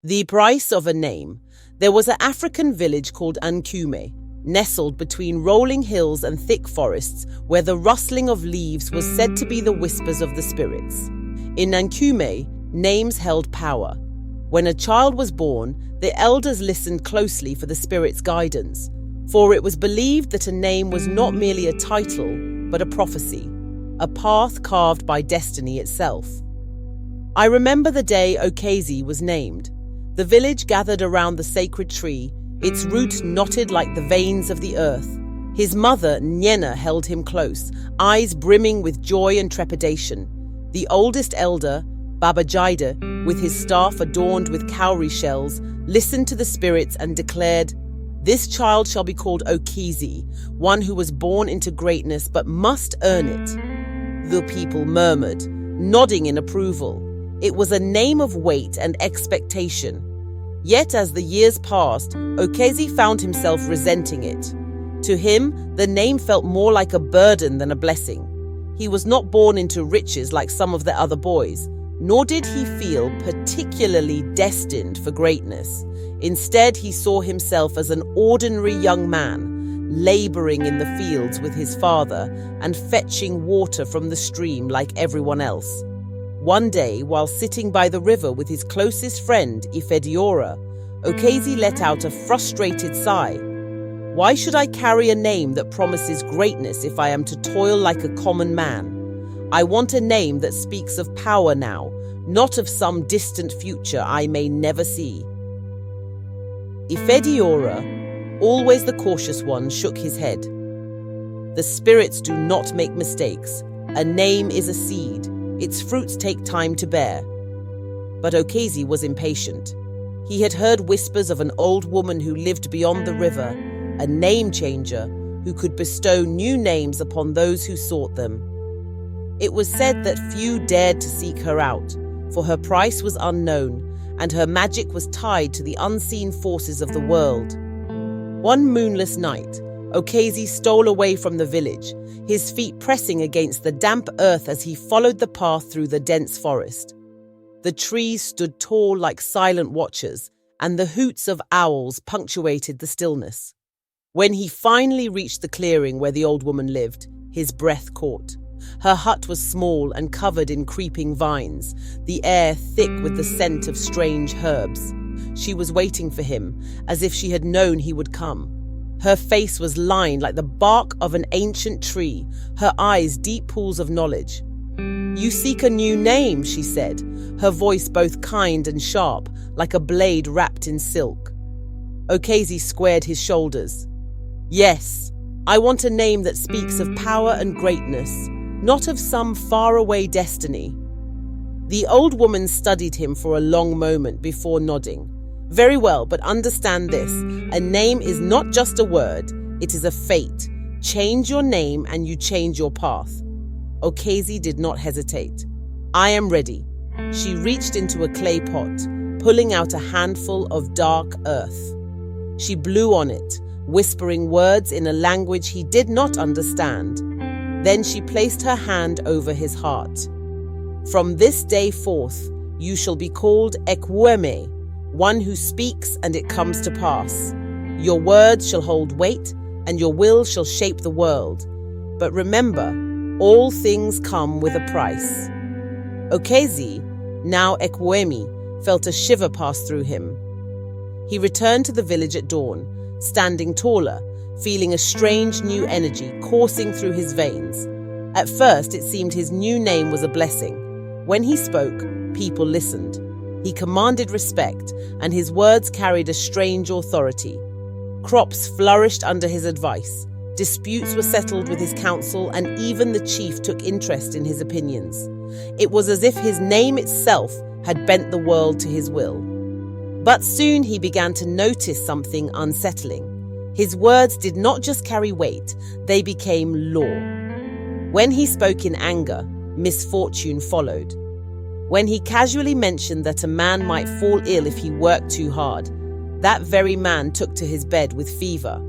The price of a name. There was an African village called Nkume, nestled between rolling hills and thick forests, where the rustling of leaves was said to be the whispers of the spirits. In Nkume, names held power. When a child was born, the elders listened closely for the spirit's guidance, for it was believed that a name was not merely a title, but a prophecy, a path carved by destiny itself. I remember the day Okezi was named. The village gathered around the sacred tree, its roots knotted like the veins of the earth. His mother, Nyena, held him close, eyes brimming with joy and trepidation. The oldest elder, Baba Jaida, with his staff adorned with cowrie shells, listened to the spirits and declared, "This child shall be called Okezi, one who was born into greatness but must earn it." The people murmured, nodding in approval. It was a name of weight and expectation. Yet as the years passed, Okezi found himself resenting it. To him, the name felt more like a burden than a blessing. He was not born into riches like some of the other boys, nor did he feel particularly destined for greatness. Instead, he saw himself as an ordinary young man, laboring in the fields with his father and fetching water from the stream like everyone else. One day, while sitting by the river with his closest friend, Ifediora, Okezi let out a frustrated sigh. "Why should I carry a name that promises greatness if I am to toil like a common man? I want a name that speaks of power now, not of some distant future I may never see." Ifediora, always the cautious one, shook his head. "The spirits do not make mistakes. A name is a seed. Its fruits take time to bear." But Okezi was impatient. He had heard whispers of an old woman who lived beyond the river, a name changer who could bestow new names upon those who sought them. It was said that few dared to seek her out, for her price was unknown, and her magic was tied to the unseen forces of the world. One moonless night, Okezi stole away from the village, his feet pressing against the damp earth as he followed the path through the dense forest. The trees stood tall like silent watchers, and the hoots of owls punctuated the stillness. When he finally reached the clearing where the old woman lived, his breath caught. Her hut was small and covered in creeping vines, the air thick with the scent of strange herbs. She was waiting for him, as if she had known he would come. Her face was lined like the bark of an ancient tree, her eyes deep pools of knowledge. "You seek a new name," she said, her voice both kind and sharp, like a blade wrapped in silk. Okezi squared his shoulders. "Yes, I want a name that speaks of power and greatness, not of some faraway destiny." The old woman studied him for a long moment before nodding. "Very well, but understand this. A name is not just a word, it is a fate. Change your name and you change your path." Okezi did not hesitate. "I am ready." She reached into a clay pot, pulling out a handful of dark earth. She blew on it, whispering words in a language he did not understand. Then she placed her hand over his heart. "From this day forth, you shall be called Ekweme, one who speaks and it comes to pass. Your words shall hold weight and your will shall shape the world. But remember, all things come with a price." Okezi, now Ekweme, felt a shiver pass through him. He returned to the village at dawn, standing taller, feeling a strange new energy coursing through his veins. At first, it seemed his new name was a blessing. When he spoke, people listened. He commanded respect, and his words carried a strange authority. Crops flourished under his advice. Disputes were settled with his council, and even the chief took interest in his opinions. It was as if his name itself had bent the world to his will. But soon he began to notice something unsettling. His words did not just carry weight, they became law. When he spoke in anger, misfortune followed. When he casually mentioned that a man might fall ill if he worked too hard, that very man took to his bed with fever.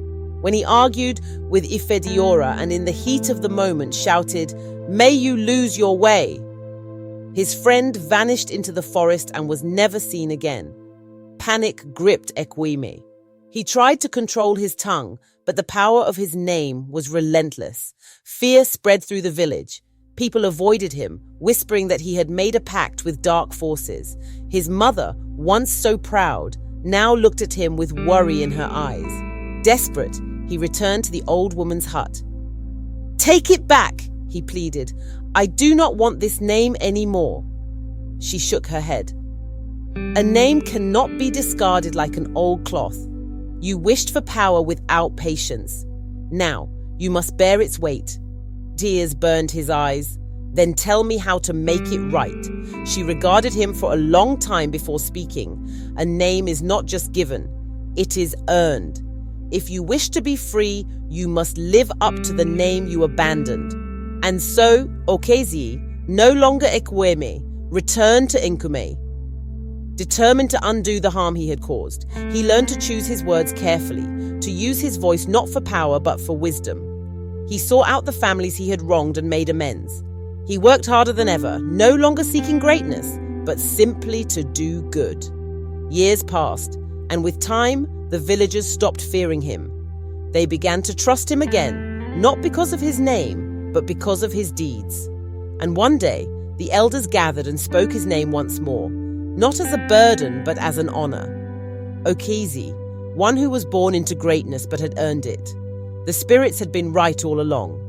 When he argued with Ifediora and in the heat of the moment shouted, "May you lose your way!" his friend vanished into the forest and was never seen again. Panic gripped Ekwime. He tried to control his tongue, but the power of his name was relentless. Fear spread through the village. People avoided him, whispering that he had made a pact with dark forces. His mother, once so proud, now looked at him with worry in her eyes. Desperate, he returned to the old woman's hut. "Take it back," he pleaded. "I do not want this name anymore." She shook her head. "A name cannot be discarded like an old cloth. You wished for power without patience. Now, you must bear its weight." Tears burned his eyes. "Then tell me how to make it right." She regarded him for a long time before speaking. "A name is not just given, it is earned. If you wish to be free, you must live up to the name you abandoned." And so, Okezi, no longer Ekwime, returned to Nkume. Determined to undo the harm he had caused, he learned to choose his words carefully, to use his voice not for power but for wisdom. He sought out the families he had wronged and made amends. He worked harder than ever, no longer seeking greatness, but simply to do good. Years passed, and with time, the villagers stopped fearing him. They began to trust him again, not because of his name, but because of his deeds. And one day, the elders gathered and spoke his name once more, not as a burden, but as an honor. Okezi, one who was born into greatness but had earned it. The spirits had been right all along.